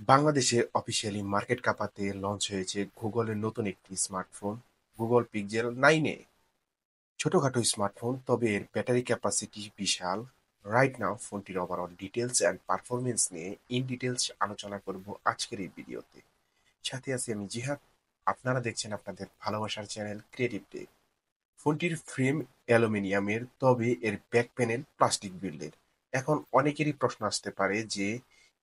বাংলাদেশে officially market কাঁপাতে launch হয়েছে গুগলের নতুন একটি স্মার্টফোন গুগল পিক্সেল 9 এ। ছোটখাটো স্মার্টফোন, তবে এর ব্যাটারি ক্যাপাসিটি বিশাল। রাইট নাও ফোনটির ওভারঅল ডিটেলস অ্যান্ড পারফরমেন্স নিয়ে ইন ডিটেলস আলোচনা করব আজকের এই ভিডিওতে। সাথে আছি আমি জিহাদ। আপনারা দেখছেন আপনাদের ভালোবাসার চ্যানেল ক্রিয়েটিভ টেক। ফোনটির ফ্রেম অ্যালুমিনিয়ামের, তবে এর ব্যাক প্যানেল প্লাস্টিক বিল্ডের। এখন অনেকেরই প্রশ্ন আসতে পারে যে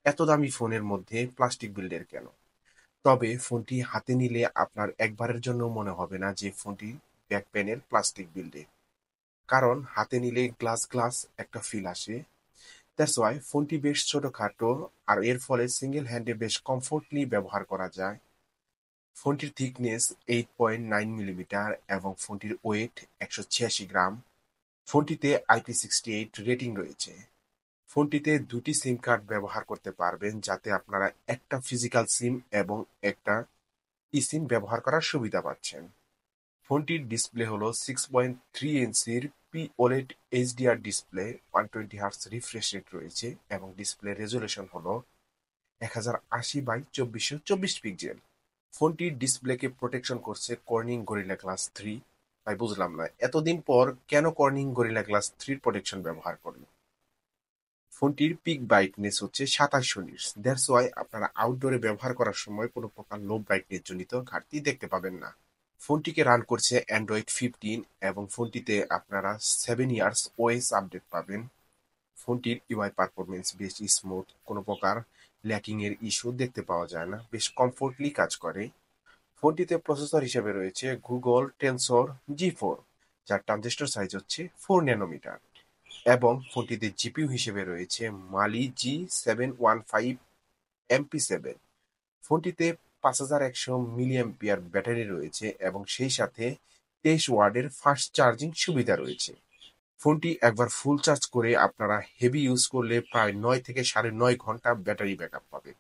এত দামি ফোনের মধ্যে প্লাস্টিক বিল্ডের কেন। তবে ফোনটি হাতে নিলে আপনার একবারের জন্য মনে হবে না যে ফোনটি ব্যাক প্যানেল প্লাস্টিক বিল্ডে, কারণ হাতে নিলে গ্লাস গ্লাস একটা ফিল আসে। দ্যাটস ওয়াই ফোনটি বেশ ছোটখাটো, আর এর ফলে সিঙ্গেল হ্যান্ডে বেশ কমফোর্টলি ব্যবহার করা যায়। ফোনটির থিকনেস 8.9 মিলিমিটার এবং ফোনটির ওয়েট 186 গ্রাম। ফোনটিতে IP68 রেটিং রয়েছে। ফোনটিতে দুটি সিম কার্ড ব্যবহার করতে পারবেন, যাতে আপনারা একটা ফিজিক্যাল সিম এবং একটা ইসিম ব্যবহার করার সুবিধা পাচ্ছেন। ফোনটির ডিসপ্লে হলো 6.3 ইঞ্চির OLED HDR display, 120 hertz refresh rate রয়েছে এবং ডিসপ্লে রেজুলেশন হলো 1080x2424 পিক্সেল। ফোনটির ডিসপ্লেকে প্রোটেকশন করছে কর্নিং গরিলা গ্লাস 3। ভাই বুঝলাম না, এতদিন পর কেন কর্নিং গরিলা গ্লাস 3 প্রোটেকশন ব্যবহার করলো। ফোনটির পিক ব্রাইটনেস হচ্ছে 2700 নিটস। দ্যাটস ওয়াই আপনারা আউটডোরে ব্যবহার করার সময় কোনো প্রকার লো ব্রাইটনেস জনিত ঘাটতি দেখতে পাবেন না। ফোনটিকে রান করছে অ্যান্ড্রয়েড 15 এবং ফোনটিতে আপনারা 7 ইয়ার্স ওএস আপডেট পাবেন। ফোনটির ইউআই পারফরমেন্স বেশ স্মুথ, কোনো প্রকার ল্যাকিং এর ইস্যু দেখতে পাওয়া যায় না, বেশ কমফোর্টলি কাজ করে। ফোনটিতে প্রসেসর হিসেবে রয়েছে গুগল টেনসর G4, যার ট্রানজিস্টর সাইজ হচ্ছে 4 ন্যানোমিটার, এবং ফোনটিতে জিপিইউ হিসেবে রয়েছে মালি G715MP7। ফোনটিতে 5100 mAh ব্যাটারি রয়েছে এবং সেই সাথে 23 ওয়াটের ফাস্ট চার্জিং সুবিধা রয়েছে। ফোনটি একবার ফুল চার্জ করে আপনারা হেভি ইউজ করলে প্রায় 9 থেকে 9.5 ঘন্টা ব্যাটারি ব্যাকআপ পাবে।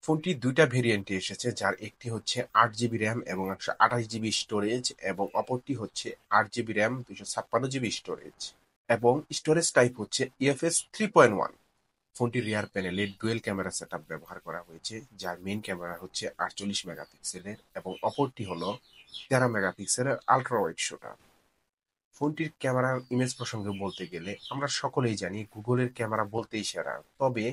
ফোনটি দুইটা ভেরিয়েন্টে এসেছে, যার একটি হচ্ছে 8 জিবি র্যাম এবং 128 জিবি স্টোরেজ, এবং অপরটি হচ্ছে 8 জিবি র্যাম 256 জিবি স্টোরেজ, এবং স্টোরেজ টাইপ হচ্ছে ইউএফএস 3.1। ফোনটির রিয়ার প্যানেলে ডুয়েল ক্যামেরা সেটআপ ব্যবহার করা হয়েছে, যার মেইন ক্যামেরা হচ্ছে 48 মেগাপিক্সেলের এবং অপরটি হলো 13 মেগাপিক্সেলের আল্ট্রা ওয়াইড শুটার। ফোনটির ক্যামেরার ইমেজ প্রসঙ্গে বলতে গেলে আমরা সকলেই জানি গুগলের ক্যামেরা বলতেই সেরা, তবে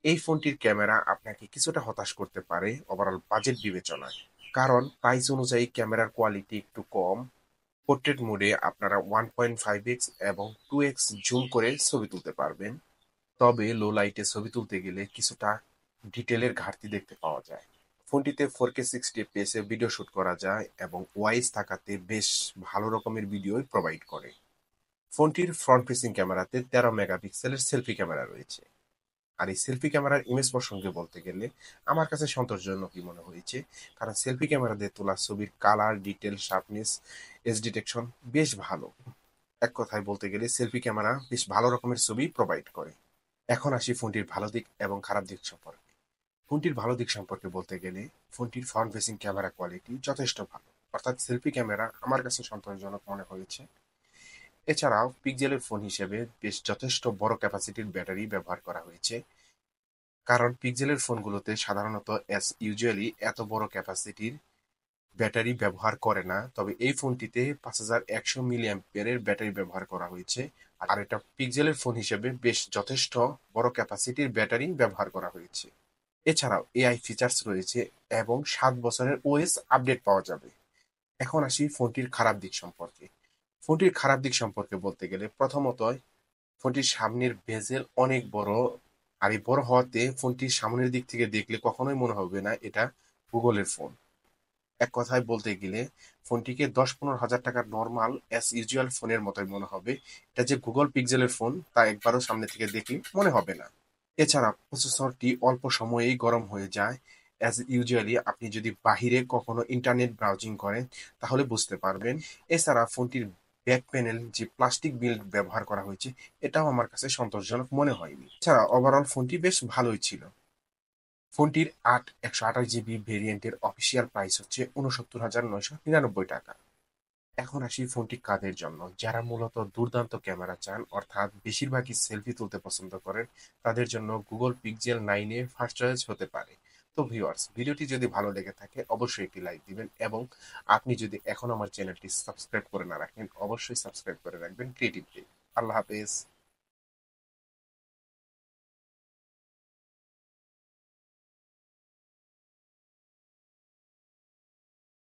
এই ফোনটির ক্যামেরা আপনাকে কিছুটা হতাশ করতে পারে ওভারঅল বাজেট বিবেচনায়, কারণ প্রাইস অনুযায়ী ক্যামেরার কোয়ালিটি একটু কম। পোর্ট্রেট মোডে আপনারা 1.5x এবং 2x জুম করে ছবি তুলতে পারবেন, তবে লো লাইটে ছবি তুলতে গেলে কিছুটা ডিটেলের ঘাটতি দেখতে পাওয়া যায়। ফোনটিতে 4K 60 fps এ ভিডিও শুট করা যায় এবং ওয়াইজ থাকাতে বেশ ভালো রকমের ভিডিও প্রোভাইড করে। ফোনটির ফ্রন্ট ফেসিং ক্যামেরাতে 13 মেগাপিক্সেলের সেলফি ক্যামেরা রয়েছে। আর এই সেলফি ক্যামেরার ইমেজ প্রসঙ্গে বলতে গেলে আমার কাছে সন্তোষজনকই মনে হয়েছে, কারণ সেলফি ক্যামেরা দিয়ে তোলা ছবির colour, detail, sharpness, age detection বেশ ভালো। এক কথায় বলতে গেলে সেলফি ক্যামেরা বেশ ভালো রকমের ছবি প্রোভাইড করে। এখন আসি ফোনটির ভালো দিক এবং খারাপ দিক সম্পর্কে। ফোনটির ভালো দিক সম্পর্কে বলতে গেলে ফোনটির ফ্রন্ট ফেসিং ক্যামেরা কোয়ালিটি যথেষ্ট ভালো, অর্থাৎ সেলফি ক্যামেরা আমার কাছে সন্তোষজনক মনে হয়েছে। এছাড়াও পিক্সেলের ফোন হিসেবে বেশ যথেষ্ট বড় ক্যাপাসিটির ব্যাটারি ব্যবহার করা হয়েছে, কারণ পিক্সেলের ফোনগুলোতে সাধারণত অ্যাজ ইউজুয়ালি এত বড় ক্যাপাসিটির ব্যাটারি ব্যবহার করে না, তবে এই ফোনটিতে 5100 mAh ব্যাটারি ব্যবহার করা হয়েছে, আর এটা পিক্সেলের ফোন হিসেবে বেশ যথেষ্ট বড় ক্যাপাসিটির ব্যাটারি ব্যবহার করা হয়েছে। এছাড়াও এআই ফিচার্স রয়েছে এবং 7 বছরের ওএস আপডেট পাওয়া যাবে। এখন আসি ফোনটির খারাপ দিক সম্পর্কে। ফোনটির খারাপ দিক সম্পর্কে বলতে গেলে প্রথমত ফোনটির সামনের বেজেল অনেক বড়, আর এই বড় হওয়াতে ফোনটির সামনের দিক থেকে দেখলে কখনোই মনে হবে না এটা গুগলের ফোন। এক কথায় বলতে গেলে ফোনটিকে 10-15 হাজার টাকার নর্মাল অ্যাজ ইউজুয়াল ফোনের মতোই মনে হবে। এটা যে গুগল পিক্সেলের ফোন তা একবারও সামনে থেকে দেখলে মনে হবে না। এছাড়া প্রসেসরটি অল্প সময়েই গরম হয়ে যায়। অ্যাজ ইউজুয়ালি আপনি যদি বাহিরে কখনো ইন্টারনেট ব্রাউজিং করেন তাহলে বুঝতে পারবেন। এছাড়া ফোনটির ব্যাক প্যানেল যে প্লাস্টিক বিল্ড ব্যবহার করা হয়েছে এটাও আমার কাছে সন্তোষজনক মনে হয়নি। এছাড়া ওভারঅল ফোনটি বেশ ভালোই ছিল। ফোনটির 128 জিবি ভেরিয়েন্টের অফিসিয়াল প্রাইস হচ্ছে 69,999 টাকা। এখন আসি ফোনটি কাদের জন্য, যারা মূলত দুর্দান্ত ক্যামেরা চান অর্থাৎ বেশিরভাগই সেলফি তুলতে পছন্দ করেন, তাদের জন্য গুগল পিক্সেল 9 ফার্স্ট চয়েস হতে পারে। তো ভিউয়ার্স, ভিডিওটি যদি ভালো লেগে থাকে অবশ্যই একটি লাইক দিবেন এবং আপনি যদি এখন আমার চ্যানেলটি সাবস্ক্রাইব করে না রাখেন অবশ্যই সাবস্ক্রাইব করে রাখবেন ক্রিয়েটিভ টেক। আল্লাহ হাফেজ।